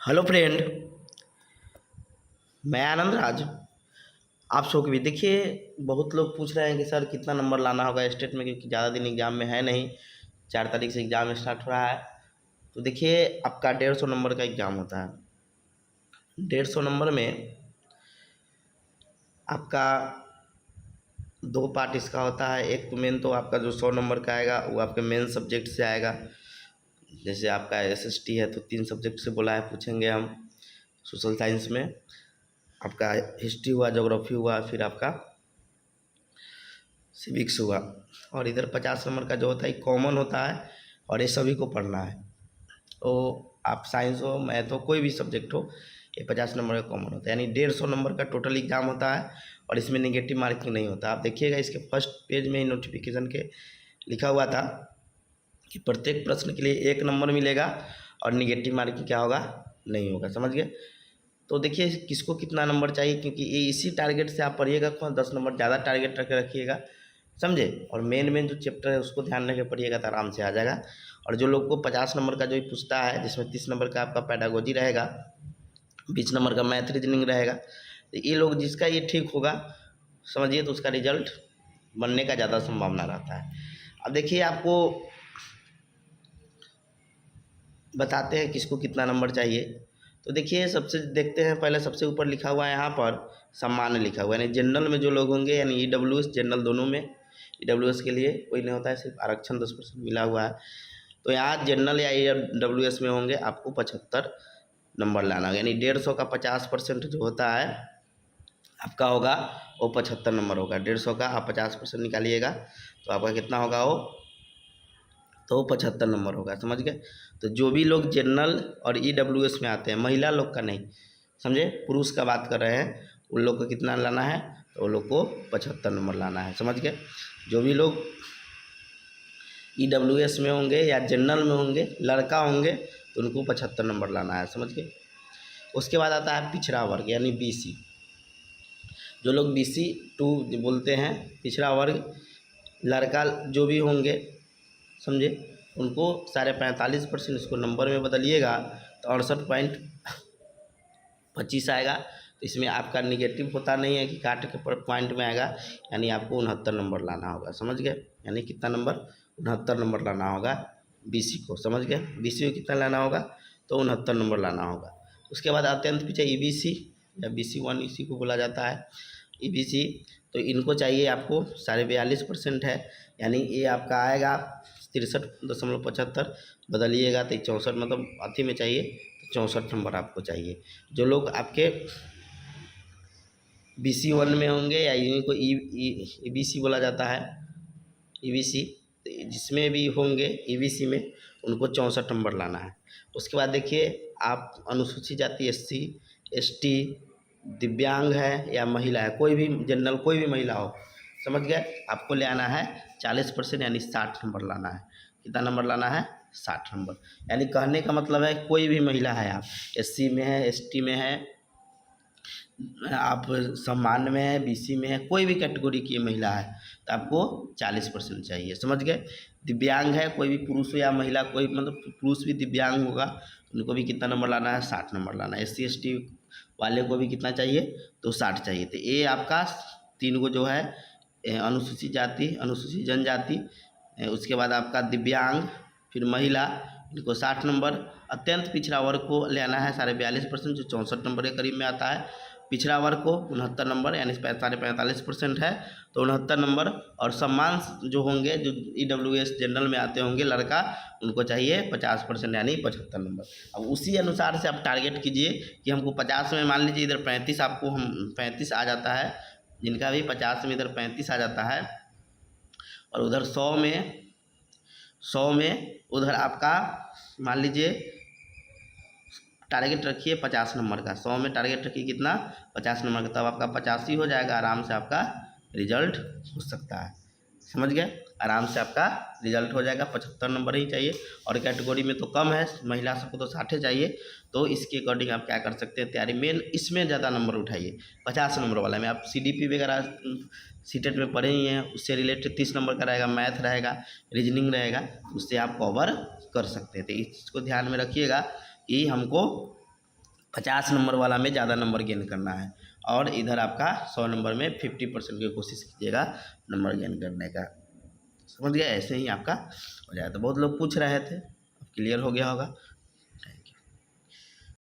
Hello friend, मैं आनंद राज। आप सबको भी देखिए, बहुत लोग पूछ रहे हैं कि सर कितना नंबर लाना होगा स्टेट में, क्योंकि ज़्यादा दिन एग्ज़ाम में है नहीं। 4 तारीख से एग्ज़ाम स्टार्ट हो रहा है। तो देखिए, आपका 150 नंबर का एग्ज़ाम होता है। 150 नंबर में आपका दो पार्ट इसका होता है। एक तो मेन, तो आपका जो 100 नंबर का आएगा वो आपके मेन सब्जेक्ट से आएगा। जैसे आपका SST है तो 3 सब्जेक्ट से बोला है, पूछेंगे हम। सोशल साइंस में आपका हिस्ट्री हुआ, ज्योग्राफी हुआ, फिर आपका सिविक्स हुआ। और इधर 50 नंबर का जो होता है कॉमन होता है, और ये सभी को पढ़ना है। तो आप साइंस हो, मैथ हो, कोई भी सब्जेक्ट हो, ये 50 नंबर का कॉमन होता है। यानी 150 नंबर का टोटल एग्जाम होता है, और इसमें नेगेटिव मार्किंग नहीं होता। आप देखिएगा, इसके फर्स्ट पेज में ही नोटिफिकेशन के लिखा हुआ था कि प्रत्येक प्रश्न के लिए 1 नंबर मिलेगा और निगेटिव मार्किंग क्या होगा, नहीं होगा। समझ गए? तो देखिए किसको कितना नंबर चाहिए, क्योंकि ये इसी टारगेट से आप पढ़िएगा। 10 नंबर ज़्यादा टारगेट रख के रखिएगा, समझे। और मेन जो चैप्टर है उसको ध्यान रख के पढ़िएगा तो आराम से आ जाएगा। और जो लोग को 50 नंबर का जो पूछता है, जिसमें 30 नंबर का आपका पैडागोजी रहेगा, 20 नंबर का मैथ रीजनिंग रहेगा, तो ये लोग जिसका ये ठीक होगा, समझिए, तो उसका रिजल्ट बनने का ज़्यादा संभावना रहता है। अब देखिए, आपको बताते हैं किसको कितना नंबर चाहिए। तो देखिए, सबसे देखते हैं, पहले सबसे ऊपर लिखा हुआ है यहाँ पर सामान्य लिखा हुआ है। यानी जनरल में जो लोग होंगे, यानी EWS जनरल दोनों में, EWS के लिए कोई नहीं होता है, सिर्फ आरक्षण 10% मिला हुआ है। तो यहाँ जनरल या EWS में होंगे, आपको 75 नंबर लाना होगा। यानी 150 का 50% जो होता है आपका होगा वो 75 नंबर होगा। 150 का आप 50% निकालिएगा तो आपका कितना होगा, वो तो 75 नंबर होगा। समझ गए? तो जो भी लोग जनरल और EWS में आते हैं, महिला लोग का नहीं, समझे, पुरुष का बात कर रहे हैं, उन लोग को कितना लाना है, तो उन लोग को 75 नंबर लाना है। समझ गए? जो भी लोग EWS में होंगे या जनरल में होंगे, लड़का होंगे, तो उनको 75 नंबर लाना है। समझ गए? उसके बाद आता है पिछड़ा वर्ग, यानी BC। जो लोग BC2 बोलते हैं, पिछड़ा वर्ग, लड़का जो भी होंगे, समझे, उनको 45.5% इसको नंबर में बदलिएगा तो 68.25 आएगा। तो इसमें आपका निगेटिव होता नहीं है कि काट के पॉइंट में आएगा, यानी आपको 69 नंबर लाना होगा। समझ गए? यानी कितना नंबर, 69 नंबर लाना होगा BC को। समझ गए? BC को कितना लाना होगा, तो 69 नंबर लाना होगा। उसके बाद अत्यंत पीछे EBC या BC1 इसी को बोला जाता है, EBC। तो इनको चाहिए आपको 42.5% है, यानी ये आपका आएगा 63.75, बदलिएगा तो 64, मतलब अथी में चाहिए तो 64 नंबर आपको चाहिए। जो लोग आपके BC1 में होंगे, या इनको EBC बोला जाता है, EBC, जिसमें भी होंगे EBC में, उनको 64 नंबर लाना है। उसके बाद देखिए, आप अनुसूचित जाति SC ST, दिव्यांग है या महिला है, कोई भी जनरल, कोई भी महिला हो, समझ गए, आपको ले आना है 40%, यानी 60 नंबर लाना है। कितना नंबर लाना है, 60 नंबर। यानी कहने का मतलब है, कोई भी महिला है, आप SC में है, ST में है, आप सामान्य में है, BC में है, कोई भी कैटेगरी की महिला है, तो आपको 40% चाहिए। समझ गए? दिव्यांग है, कोई भी पुरुष हो या महिला, कोई मतलब पुरुष भी दिव्यांग होगा, तो उनको भी कितना नंबर लाना है, 60 नंबर लाना है। SC ST वाले को भी कितना चाहिए, तो 60 चाहिए। तो ये आपका 3 को जो है, अनुसूचित जाति, अनुसूचित जनजाति, उसके बाद आपका दिव्यांग, फिर महिला, इनको 60 नंबर। अत्यंत पिछड़ा वर्ग को लेना है 42.5%, जो 64 नंबर के करीब में आता है। पिछड़ा वर्ग को 69 नंबर, यानी 45% है, तो 69 नंबर। और सम्मान जो होंगे, जो EWS जनरल में आते होंगे, लड़का, उनको चाहिए 50%, यानी 75 नंबर। अब उसी अनुसार से आप टारगेट कीजिए कि हमको 50 में, मान लीजिए इधर 35 आपको, हम 35 आ जाता है, जिनका भी 50 में इधर 35 आ जाता है, और उधर 100 में उधर आपका मान लीजिए टारगेट रखिए 50 नंबर का, 100 में टारगेट रखिए कितना, 50 नंबर का, तब आपका 85 हो जाएगा, आराम से आपका रिजल्ट हो सकता है। समझ गए? आराम से आपका रिजल्ट हो जाएगा। 75 नंबर ही चाहिए, और कैटेगरी में तो कम है, महिला सबको तो 60 चाहिए। तो इसके अकॉर्डिंग आप क्या कर सकते हैं, तैयारी मेन इसमें ज़्यादा नंबर उठाइए। 50 नंबर वाला में आप CDP वगैरह सीटेट में पढ़े ही हैं, उससे रिलेटेड 30 नंबर का रहेगा, मैथ रहेगा, रीजनिंग रहेगा, उससे आप कवर कर सकते हैं। तो इसको ध्यान में रखिएगा कि हमको 50 नंबर वाला में ज़्यादा नंबर गेन करना है, और इधर आपका 100 नंबर में 50% की कोशिश कीजिएगा नंबर गेन करने का। समझ गए? ऐसे ही आपका हो जाए। तो बहुत लोग पूछ रहे थे, अब क्लियर हो गया होगा।